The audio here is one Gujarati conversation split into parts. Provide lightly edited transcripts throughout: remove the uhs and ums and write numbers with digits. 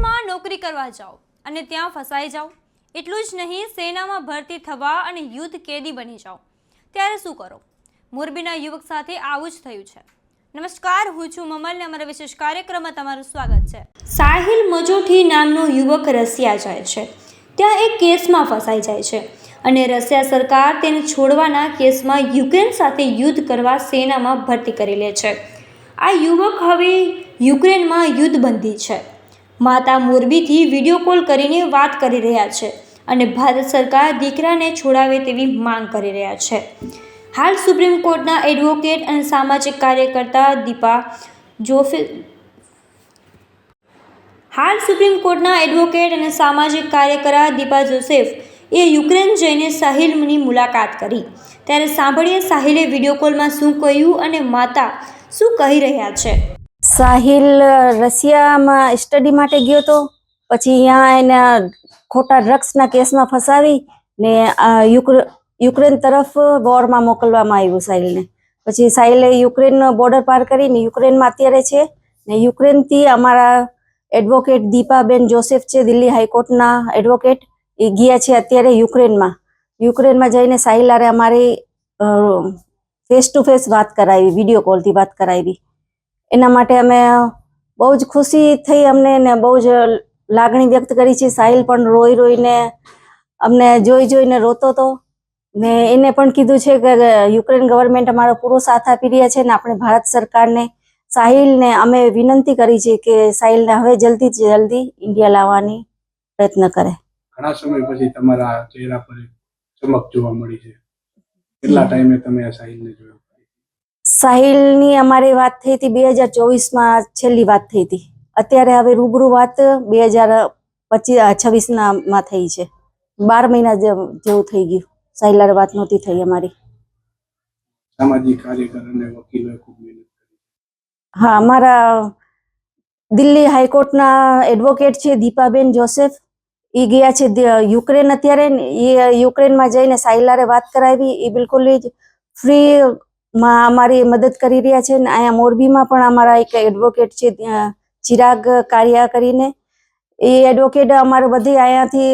વિદેશમાં નોકરી કરવા જાઓ અને ત્યાં ફસાઈ જાઓ, એટલું જ નહીં સેનામાં ભરતી થવા અને યુદ્ધ કેદી બની જાઓ, ત્યારે શું કરો? મોરબીના યુવક સાથે આવું જ થયું છે. નમસ્કાર, હું છું મમલ ને અમારા વિશેષ કાર્યક્રમમાં તમારું સ્વાગત છે. સાહિલ મજોઠી નામનો યુવક રશિયા જાય છે. ત્યાં એક કેસમાં ફસાઈ જાય છે અને રશિયા સરકાર તેને છોડવાના કેસમાં યુક્રેન સાથે યુદ્ધ કરવા સેનામાં ભરતી કરી લે છે. આ યુવક હવે યુક્રેનમાં યુદ્ધબંધી છે. માતા મોરબીથી વિડીયો કોલ કરીને વાત કરી રહ્યા છે અને ભારત સરકાર દીકરાને છોડાવે તેવી માંગ કરી રહ્યા છે. હાલ સુપ્રીમ કોર્ટના એડવોકેટ અને સામાજિક કાર્યકર્તા દીપા જોસેફ એ યુક્રેન જઈને સાહિલની મુલાકાત કરી. ત્યારે સાંભળીએ સાહિલે વિડીયો કોલમાં શું કહ્યું અને માતા શું કહી રહ્યા છે. સાહિલ રશિયામાં સ્ટડી માટે ગયો હતો. પછી અહીંયા એના ખોટા ડ્રગ્સના કેસમાં ફસાવી ને યુક્રેન તરફ વોરમાં મોકલવામાં આવ્યું સાહિલને. પછી સાહિલે યુક્રેનનો બોર્ડર પાર કરીને યુક્રેનમાં અત્યારે છે ને યુક્રેનથી અમારા એડવોકેટ દીપાબેન જોસેફ છે, દિલ્હી હાઈકોર્ટના એડવોકેટ, એ ગયા છે અત્યારે યુક્રેનમાં જઈને સાહિલ હારે અમારી ફેસ ટુ ફેસ વાત કરાવી, વિડીયો કોલથી વાત કરાવી. એના માટે અમે બહુ જ ખુશી થઈ અમને ને બહુ જ લાગણી વ્યક્ત કરી છે. સાહિલ પણ રોઈને અમને જોઈને રોતો હતો ને એને પણ કીધું છે કે યુક્રેન ગવર્મેન્ટ અમારો પૂરો સાથ આપી રહ્યા છે ને આપણે ભારત સરકારને સાહિલને અમે વિનંતી કરી છે કે સાહિલને હવે જલ્દી જલ્દી ઇન્ડિયા લાવવાની પ્રયત્ન કરે. ઘણા સમય પછી તમારા ચહેરા પર ચમક જોવા મળી છે. કેટલા ટાઈમે તમે આ સાહિલને જોયો? સાહિલની અમારી વાત થઈ હતી 2024માં, છેલ્લી વાત થઈ હતી. અત્યારે હવે રૂબરૂ વાત 2026માં થઈ છે. 12 મહિના જેવું થઈ ગયું. સાહિલ હારે વાત નહોતી થઈ અમારી. સામાજિક કાર્યકર અને વકીલોએ ખૂબ મહેનત કરી. હા, અમારા દિલ્હી હાઈકોર્ટના એડવોકેટ છે દીપાબેન જોસેફ, એ ગયા છે યુક્રેન અત્યારે. એ યુક્રેનમાં જઈને સાહિલ હારે વાત કરાવી. એ બિલકુલ જ ફ્રી માં અમારી મદદ કરી રહ્યા છે. અહીંયા મોરબીમાં પણ અમારા એક એડવોકેટ છે ચિરાગ કારિયા કરીને, એ એડવોકેટ અમારે બધી અહીંયાથી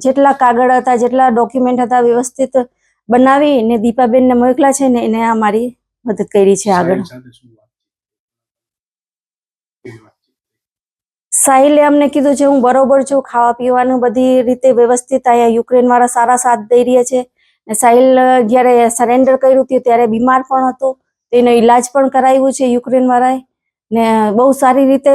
જેટલા કાગળ હતા, જેટલા ડોક્યુમેન્ટ હતા વ્યવસ્થિત બનાવી ને દીપાબેનને મોકલા છે ને એને અમારી મદદ કરી છે. આગળ સાહિલે અમને કીધું છે હું બરોબર છું, ખાવા પીવાનું બધી રીતે વ્યવસ્થિત. અહીંયા યુક્રેન વાળા સારા સાથ દઈ રહ્યા છે. સાહિલ જ્યારે સરેન્ડર કર્યું હતું ત્યારે બીમાર પણ હતો, તેનો ઈલાજ પણ કરાવ્યું છે યુક્રેન વાળાએ ને બહુ સારી રીતે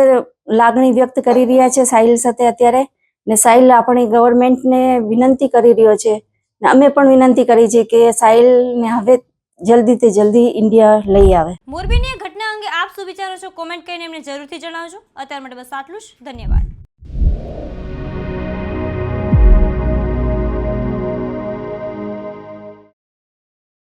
લાગણી વ્યક્ત કરી રહ્યા છે સાહિલ સાથે અત્યારે. ને સાહિલ આપણી ગવર્મેન્ટને વિનંતી કરી રહ્યો છે ને અમે પણ વિનંતી કરી છે કે સાહિલને હવે જલ્દીથી જલ્દી ઇન્ડિયા લઈ આવે. મોરબીની ઘટના અંગે આપ શું વિચારો છો? કોમેન્ટ કરીને એમને જરૂરથી જણાવજો. અત્યાર માટે બસ આટલું જ. ધન્યવાદ.